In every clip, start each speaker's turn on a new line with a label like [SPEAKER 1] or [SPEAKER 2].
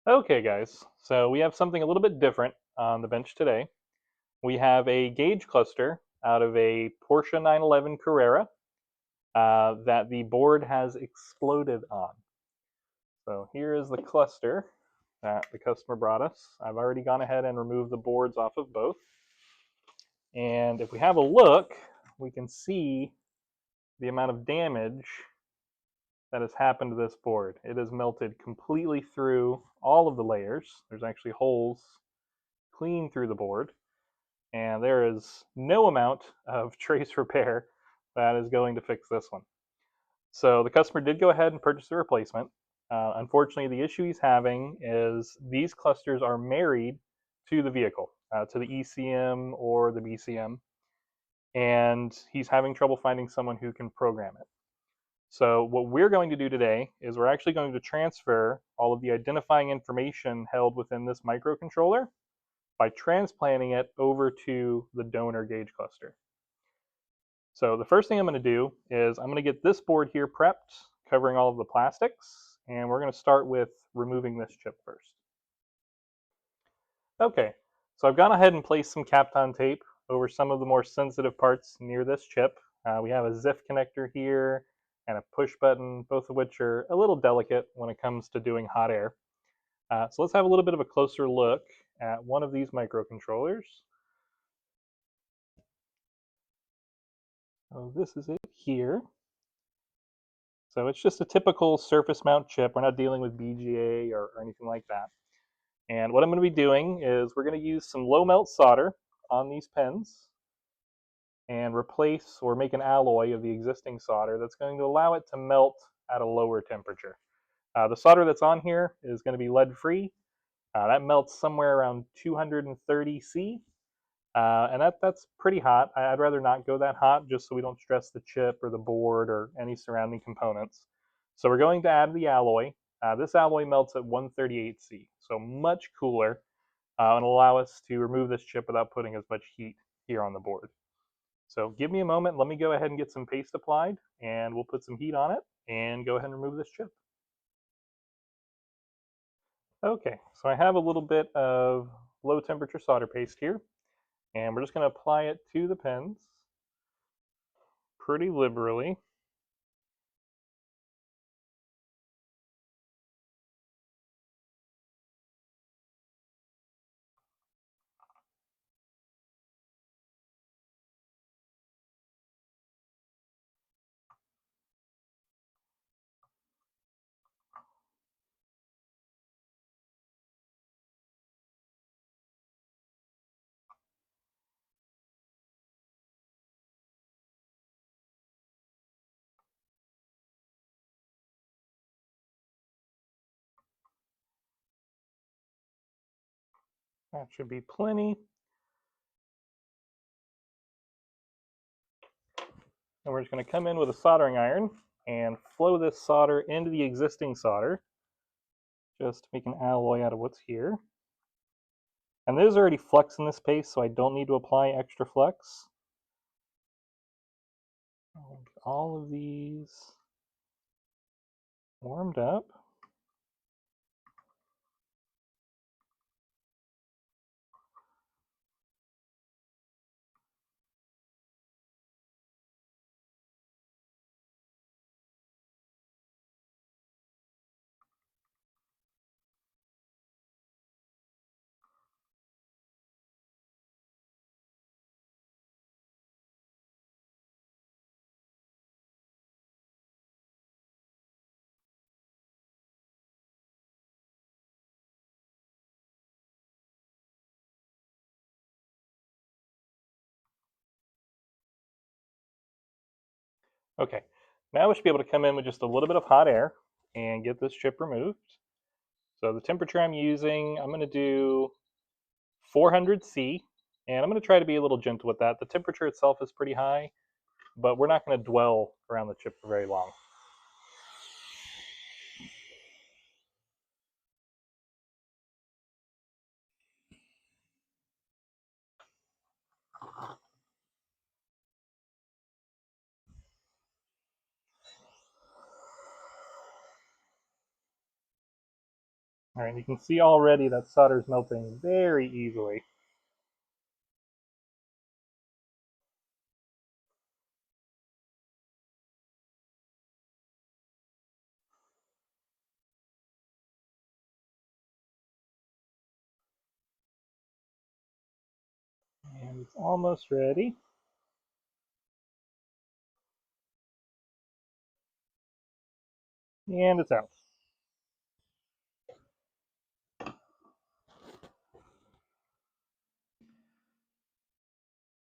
[SPEAKER 1] Okay, guys, so we have something a little bit different on the bench today. We have a gauge cluster out of a Porsche 911 Carrera that the board has exploded on. So here is the cluster that the customer brought us. I've already gone ahead and removed the boards off of both. And if we have a look, we can see the amount of damage that has happened to this board. It has melted completely through all of the layers. There's actually holes clean through the board. And there is no amount of trace repair that is going to fix this one. So the customer did go ahead and purchase a replacement. Unfortunately, the issue he's having is these clusters are married to the vehicle, to the ECM or the BCM, and he's having trouble finding someone who can program it. So what we're going to do today is we're actually going to transfer all of the identifying information held within this microcontroller by transplanting it over to the donor gauge cluster. So the first thing I'm going to do is I'm going to get this board here prepped, covering all of the plastics, and we're going to start with removing this chip first. Okay, so I've gone ahead and placed some Kapton tape over some of the more sensitive parts near this chip. We have a ZIF connector here and a push button, both of which are a little delicate when it comes to doing hot air. So let's have a little bit of a closer look at one of these microcontrollers. So this is it here. So it's just a typical surface mount chip. We're not dealing with BGA or anything like that. And what I'm going to be doing is we're going to use some low melt solder on these pins and replace or make an alloy of the existing solder that's going to allow it to melt at a lower temperature. The solder that's on here is going to be lead free. That melts somewhere around 230 C. And that's pretty hot. I'd rather not go that hot just so we don't stress the chip or the board or any surrounding components. So we're going to add the alloy. This alloy melts at 138 C, so much cooler, and will allow us to remove this chip without putting as much heat here on the board. So give me a moment. Let me go ahead and get some paste applied, and we'll put some heat on it and go ahead and remove this chip. Okay, so I have a little bit of low temperature solder paste here, and we're just going to apply it to the pins pretty liberally. That should be plenty. And we're just going to come in with a soldering iron and flow this solder into the existing solder, just to make an alloy out of what's here. And there's already flux in this paste, so I don't need to apply extra flux. All of these warmed up. Okay, now we should be able to come in with just a little bit of hot air and get this chip removed. So the temperature I'm using, I'm going to do 400 C, and I'm going to try to be a little gentle with that. The temperature itself is pretty high, but we're not going to dwell around the chip for very long. All right, you can see already that solder is melting very easily. And it's almost ready. And it's out.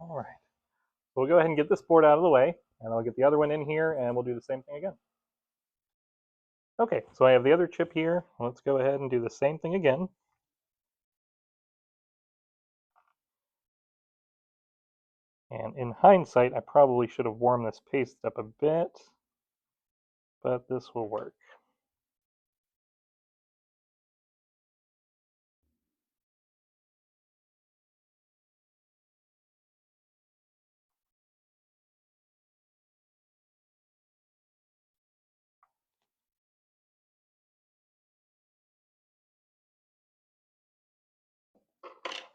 [SPEAKER 1] All right. So we'll go ahead and get this board out of the way, and I'll get the other one in here, and we'll do the same thing again. Okay, so I have the other chip here. Let's go ahead and do the same thing again. And in hindsight, I probably should have warmed this paste up a bit, but this will work.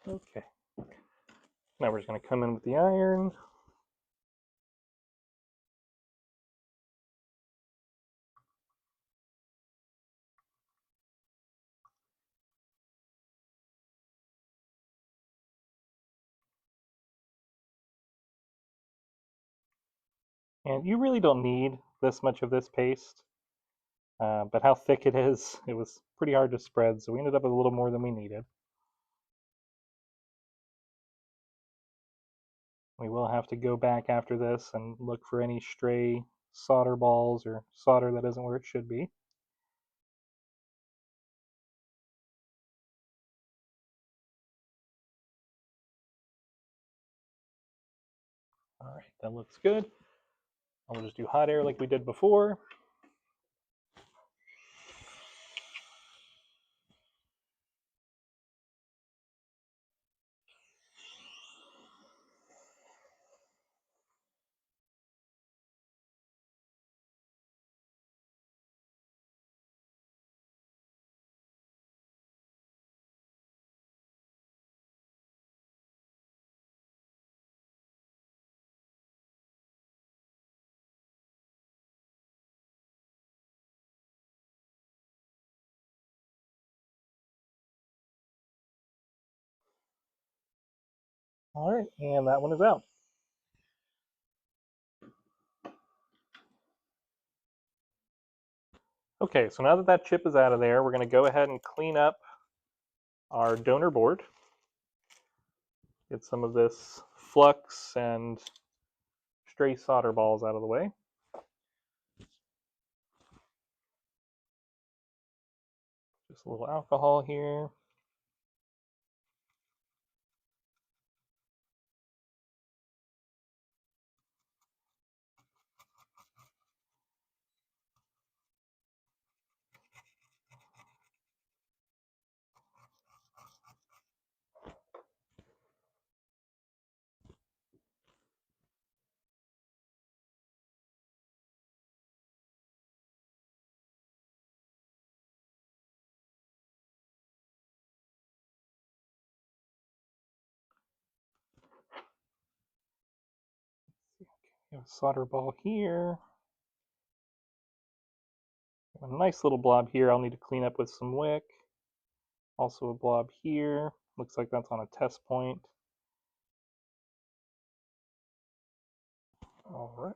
[SPEAKER 1] Okay. Now we're just going to come in with the iron. And you really don't need this much of this paste, but how thick it is, it was pretty hard to spread, so we ended up with a little more than we needed. We will have to go back after this and look for any stray solder balls or solder that isn't where it should be. All right, that looks good. I'll just do hot air like we did before. All right, and that one is out. Okay, so now that that chip is out of there, we're going to go ahead and clean up our donor board. Get some of this flux and stray solder balls out of the way. Just a little alcohol here. We have a solder ball here. A nice little blob here I'll need to clean up with some wick. Also a blob here. Looks like that's on a test point. All right.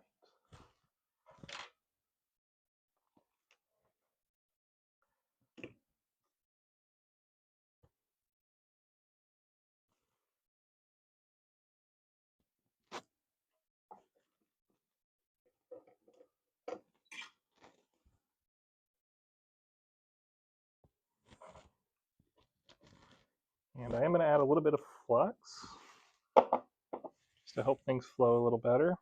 [SPEAKER 1] And I am going to add a little bit of flux just to help things flow a little better.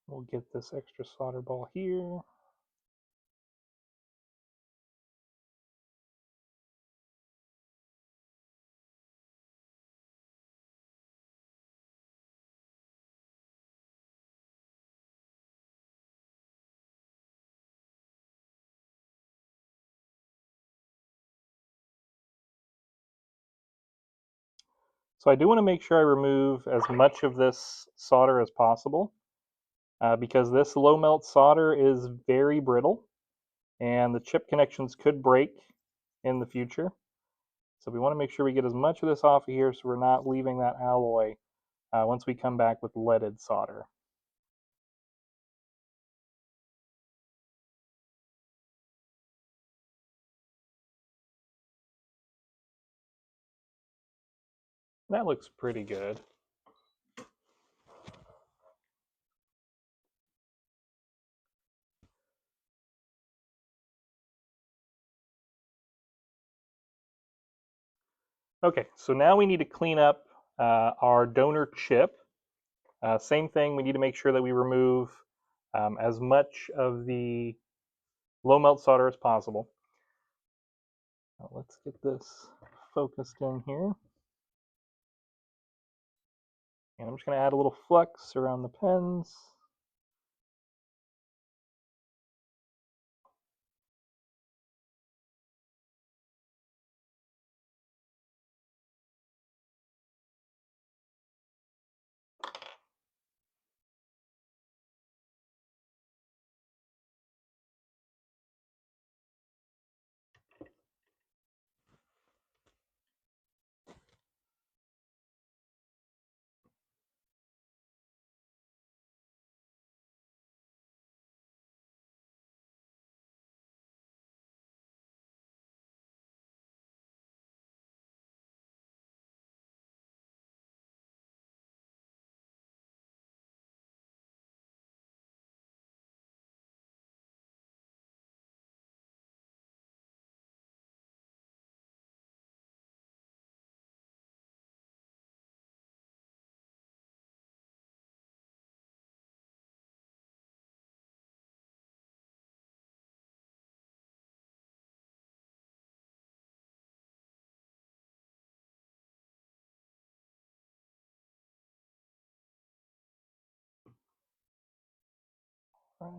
[SPEAKER 1] We'll get this extra solder ball here. So I do want to make sure I remove as much of this solder as possible because this low melt solder is very brittle and the chip connections could break in the future. So we want to make sure we get as much of this off of here so we're not leaving that alloy once we come back with leaded solder. That looks pretty good. Okay, so now we need to clean up our donor chip. Same thing, we need to make sure that we remove as much of the low melt solder as possible. Now let's get this focused in here. And I'm just going to add a little flux around the pens. Right.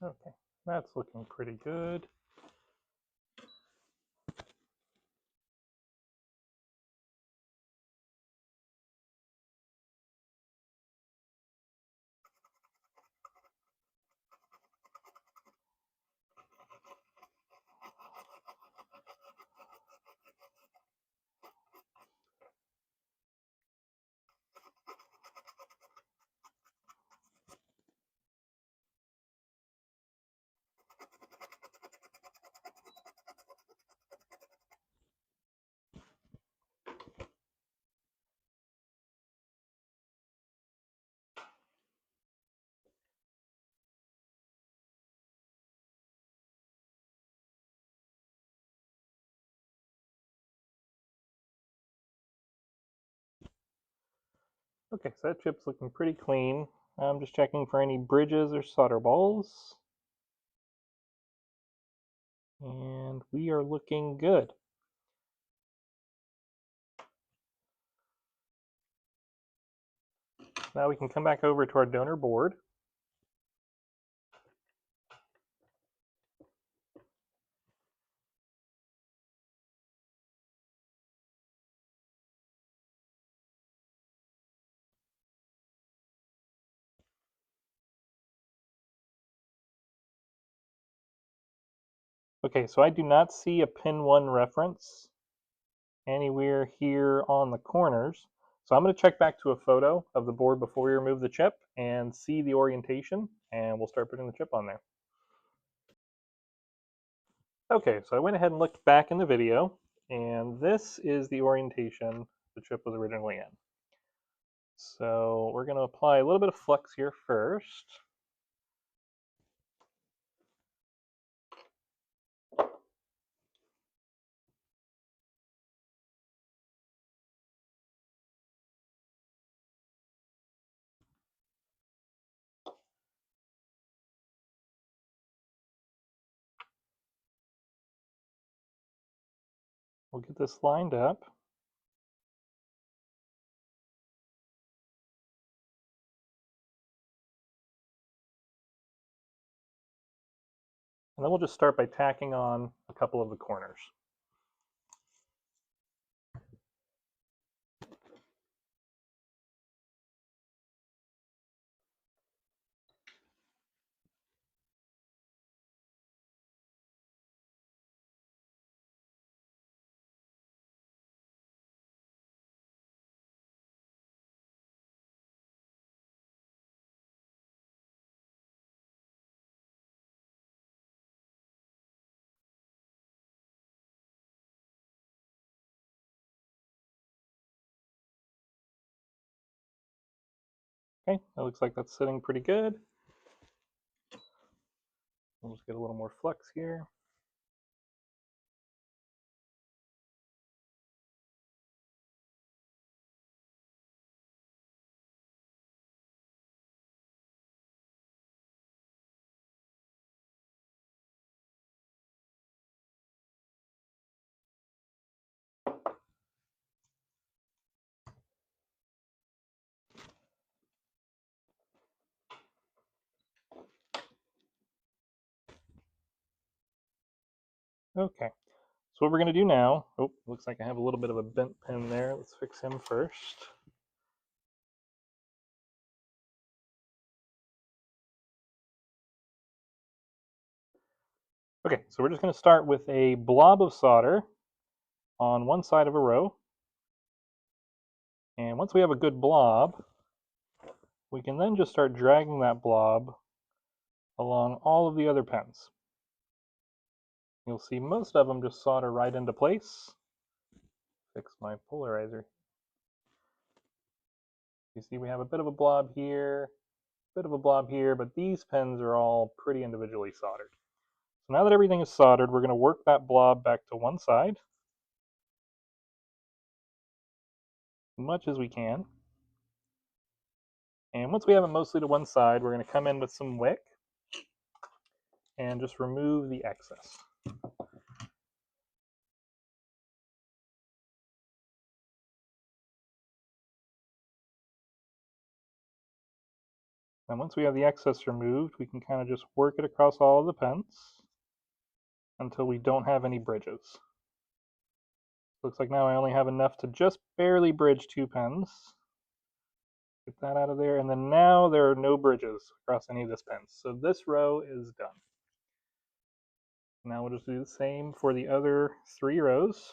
[SPEAKER 1] Okay, that's looking pretty good. Okay, so that chip's looking pretty clean. I'm just checking for any bridges or solder balls. And we are looking good. Now we can come back over to our donor board. Okay, so I do not see a pin 1 reference anywhere here on the corners. So I'm going to check back to a photo of the board before we remove the chip and see the orientation, and we'll start putting the chip on there. Okay, so I went ahead and looked back in the video, and this is the orientation the chip was originally in. So we're going to apply a little bit of flux here first. We'll get this lined up. And then we'll just start by tacking on a couple of the corners. Okay, that looks like that's sitting pretty good. We'll just get a little more flux here. Okay, so what we're going to do now, oh, looks like I have a little bit of a bent pin there. Let's fix him first. Okay, so we're just going to start with a blob of solder on one side of a row. And once we have a good blob, we can then just start dragging that blob along all of the other pins. You'll see most of them just solder right into place. Fix my polarizer. You see we have a bit of a blob here, a bit of a blob here, but these pins are all pretty individually soldered. So now that everything is soldered, we're going to work that blob back to one side as much as we can. And once we have it mostly to one side, we're going to come in with some wick and just remove the excess. And once we have the excess removed, we can kind of just work it across all of the pins until we don't have any bridges. Looks like now I only have enough to just barely bridge 2 pins. Get that out of there, and then now there are no bridges across any of this pins. So this row is done. Now we'll just do the same for the other 3 rows.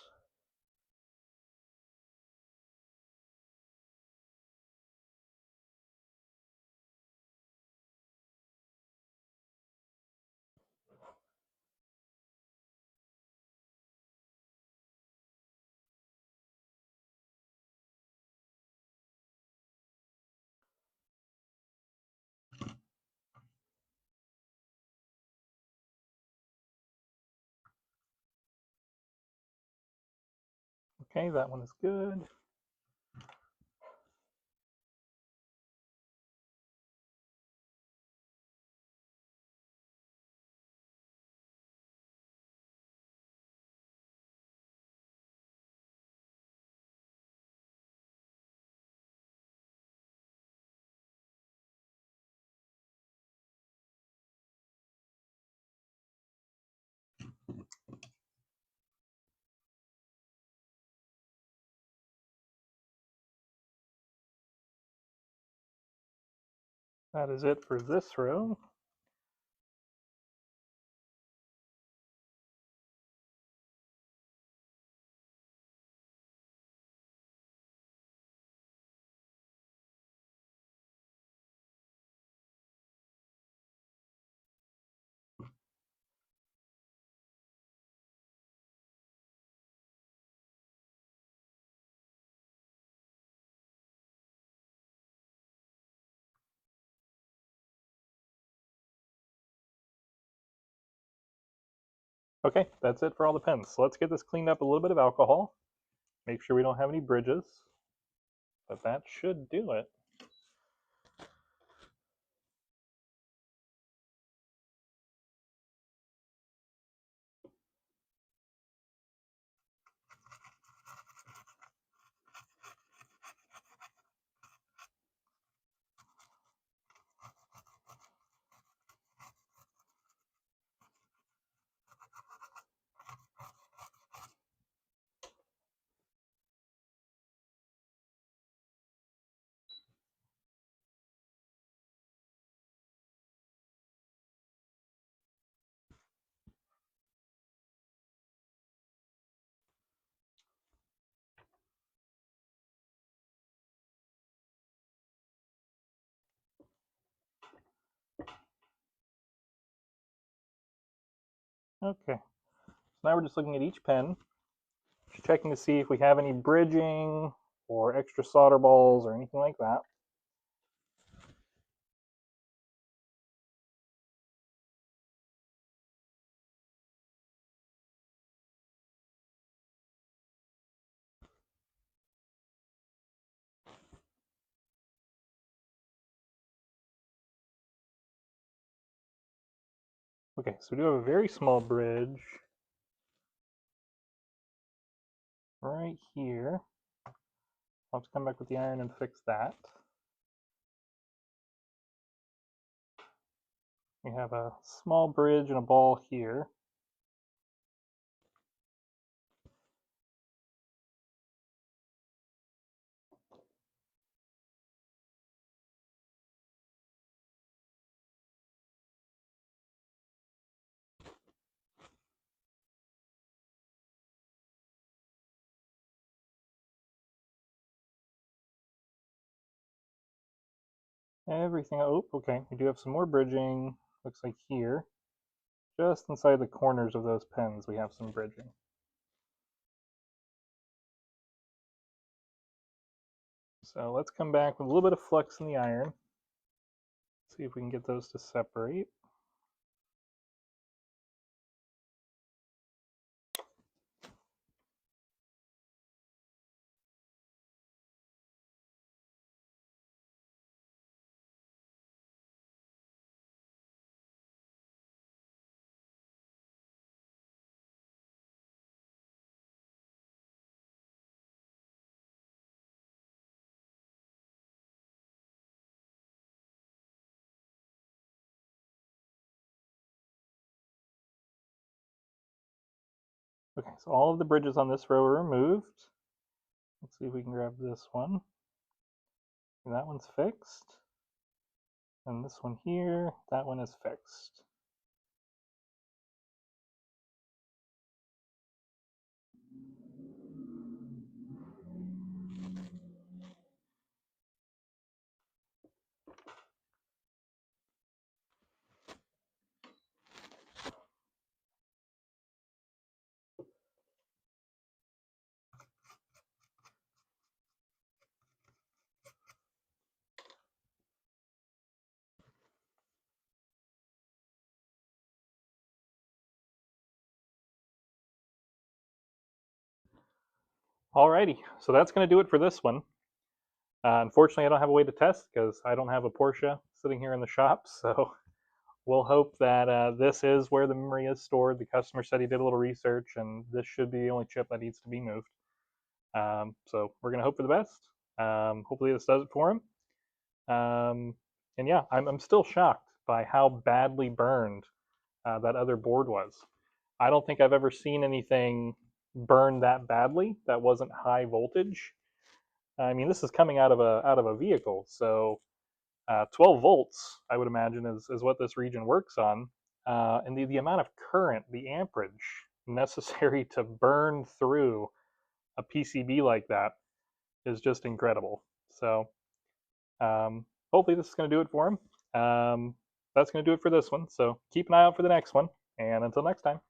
[SPEAKER 1] Okay, that one is good. That is it for this row. Okay, that's it for all the pens. So let's get this cleaned up with a little bit of alcohol. Make sure we don't have any bridges, but that should do it. Okay, so now we're just looking at each pen, checking to see if we have any bridging or extra solder balls or anything like that. Okay, so we do have a very small bridge right here. I'll have to come back with the iron and fix that. We have a small bridge and a ball here. Everything, oh, okay, we do have some more bridging, looks like here. Just inside the corners of those pens, we have some bridging. So let's come back with a little bit of flux in the iron. See if we can get those to separate. Okay, so all of the bridges on this row are removed. Let's see if we can grab this one. And that one's fixed. And this one here, that one is fixed. Alrighty, so that's going to do it for this one. Unfortunately, I don't have a way to test because I don't have a Porsche sitting here in the shop, so we'll hope that this is where the memory is stored. The customer said he did a little research, and this should be the only chip that needs to be moved. So we're going to hope for the best. Hopefully this does it for him. And yeah, I'm still shocked by how badly burned that other board was. I don't think I've ever seen anything burn that badly that wasn't high voltage. I mean, this is coming out of a vehicle, so 12 volts, I would imagine, is what this region works on. And the amount of current, the amperage necessary to burn through a PCB like that is just incredible. So hopefully this is going to do it for him. That's going to do it for this one. So keep an eye out for the next one. And until next time.